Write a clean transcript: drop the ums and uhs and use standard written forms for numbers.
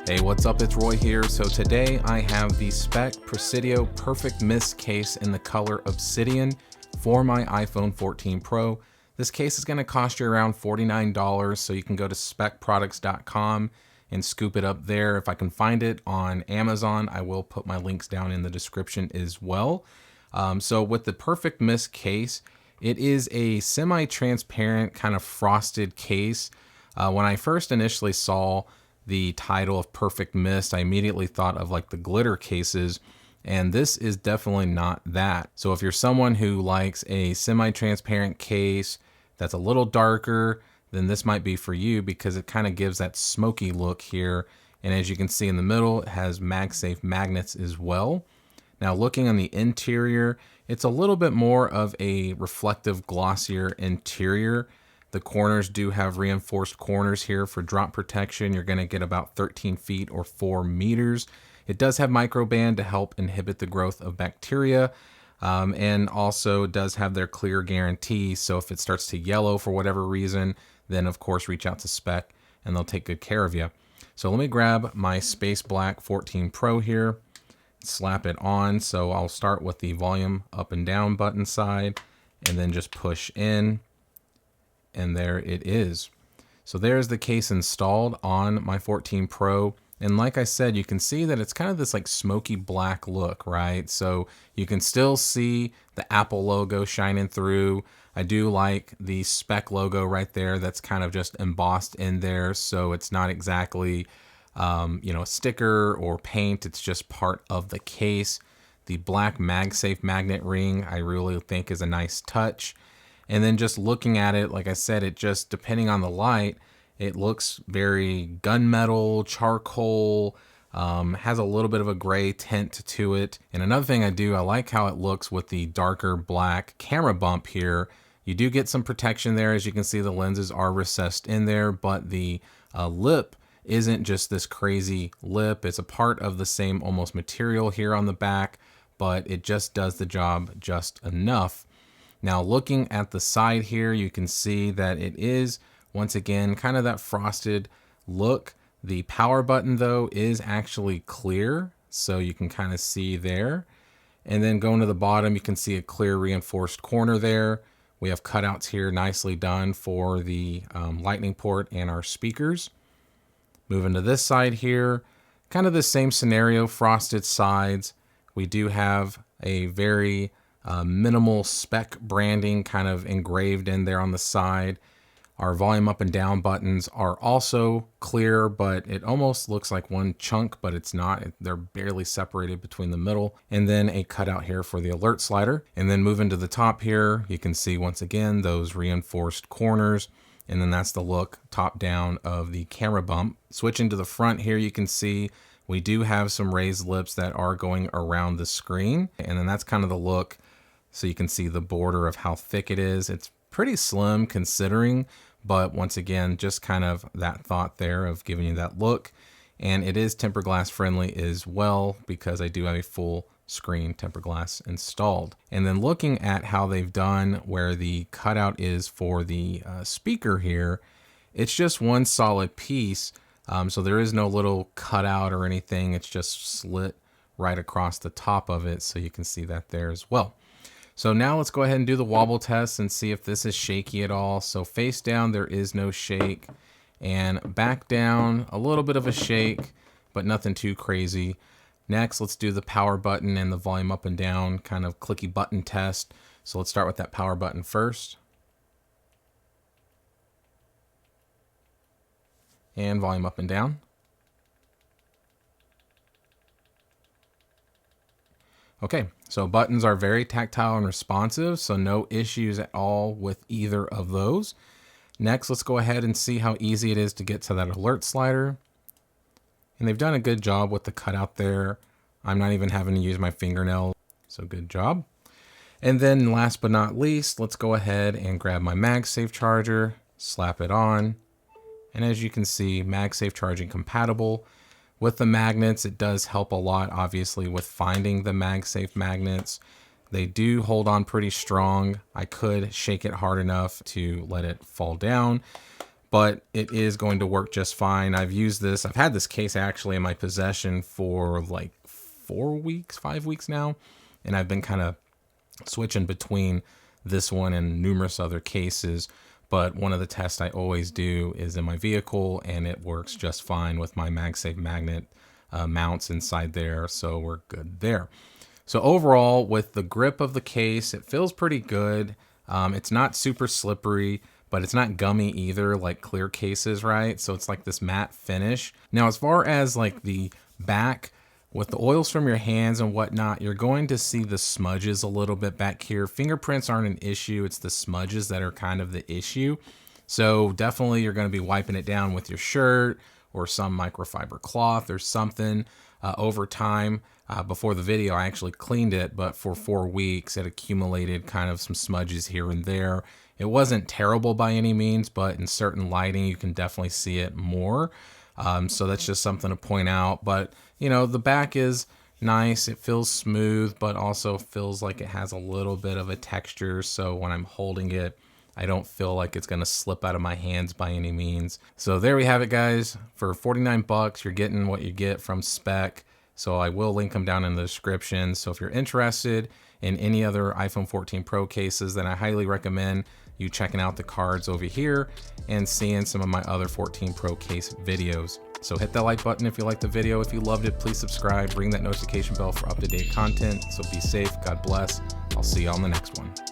Hey, what's up? It's Roy here. So today I have the SPEC Presidio Perfect Mist case in the color Obsidian for my iPhone 14 Pro. This case is going to cost you around $49, so you can go to specproducts.com and scoop it up there. If I can find it on Amazon, I will put my links down in the description as well. So with the Perfect Mist case, it is a semi-transparent kind of frosted case. When I first initially saw the title of Perfect Mist, I immediately thought of like the glitter cases, and this is definitely not that. So if you're someone who likes a semi-transparent case that's a little darker, then this might be for you because it kind of gives that smoky look here. And as you can see in the middle, it has MagSafe magnets as well. Now looking on the interior, it's a little bit more of a reflective, glossier interior. The corners do have reinforced corners here for drop protection. You're going to get about 13 feet or 4 meters. It does have microband to help inhibit the growth of bacteria, and also does have their clear guarantee. So if it starts to yellow for whatever reason, then of course reach out to SPEC and they'll take good care of you. So let me grab my Space Black 14 Pro here, slap it on. So I'll start with the volume up and down button side and then just push in. And there it is. So there's the case installed on my 14 Pro. And like I said, you can see that it's kind of this like smoky black look, right? So you can still see the Apple logo shining through. I do like the SPEC logo right there. That's kind of just embossed in there. So it's not exactly, a sticker or paint. It's just part of the case. The black MagSafe magnet ring, I really think is a nice touch. And then just looking at it, like I said, it just, depending on the light, it looks very gunmetal, charcoal, has a little bit of a gray tint to it. And another thing I like how it looks with the darker black camera bump here. You do get some protection there. As you can see, the lenses are recessed in there, but the lip isn't just this crazy lip. It's a part of the same almost material here on the back, but it just does the job just enough. Now looking at the side here, you can see that it is, once again, kind of that frosted look. The power button though is actually clear, so you can kind of see there. And then going to the bottom, you can see a clear reinforced corner there. We have cutouts here nicely done for the lightning port and our speakers. Moving to this side here, kind of the same scenario, frosted sides. We do have a very minimal SPEC branding kind of engraved in there on the side. Our volume up and down buttons are also clear, but it almost looks like one chunk, but it's not. They're barely separated between the middle. And then a cutout here for the alert slider. And then moving to the top here, you can see once again those reinforced corners. And then that's the look top down of the camera bump. Switching to the front here, you can see we do have some raised lips that are going around the screen. And then that's kind of the look. So you can see the border of how thick it is. It's pretty slim considering, but once again, just kind of that thought there of giving you that look. And it is tempered glass friendly as well because I do have a full screen tempered glass installed. And then looking at how they've done where the cutout is for the speaker here, it's just one solid piece. So there is no little cutout or anything. It's just slit right across the top of it. So you can see that there as well. So now let's go ahead and do the wobble test and see if this is shaky at all. So face down, there is no shake. And back down, a little bit of a shake, but nothing too crazy. Next, let's do the power button and the volume up and down kind of clicky button test. So let's start with that power button first. And volume up and down. Okay, so buttons are very tactile and responsive, so no issues at all with either of those. Next, let's go ahead and see how easy it is to get to that alert slider. And they've done a good job with the cutout there. I'm not even having to use my fingernail, so good job. And then last but not least, let's go ahead and grab my MagSafe charger, slap it on. And as you can see, MagSafe charging compatible. With the magnets, it does help a lot, obviously, with finding the MagSafe magnets. They do hold on pretty strong. I could shake it hard enough to let it fall down, but it is going to work just fine. I've used this. I've had this case actually in my possession for like 5 weeks now, and I've been kind of switching between this one and numerous other cases. But one of the tests I always do is in my vehicle, and it works just fine with my MagSafe magnet mounts inside there, so we're good there. So overall, with the grip of the case, it feels pretty good. It's not super slippery, but it's not gummy either, like clear cases, right? So it's like this matte finish. Now, as far as like the back, with the oils from your hands and whatnot, you're going to see the smudges a little bit back here. Fingerprints aren't an issue. It's the smudges that are kind of the issue. So definitely you're going to be wiping it down with your shirt or some microfiber cloth or something over time. Before the video, I actually cleaned it, but for 4 weeks, it accumulated kind of some smudges here and there. It wasn't terrible by any means, but in certain lighting, you can definitely see it more. So that's just something to point out. But, you know, the back is nice. It feels smooth, but also feels like it has a little bit of a texture. So when I'm holding it, I don't feel like it's going to slip out of my hands by any means. So there we have it, guys. For 49 bucks, you're getting what you get from Speck. So I will link them down in the description. So if you're interested in any other iPhone 14 Pro cases, then I highly recommend you checking out the cards over here and seeing some of my other 14 Pro case videos. So hit that like button if you liked the video. If you loved it, please subscribe, ring that notification bell for up-to-date content. So be safe, God bless. I'll see you on the next one.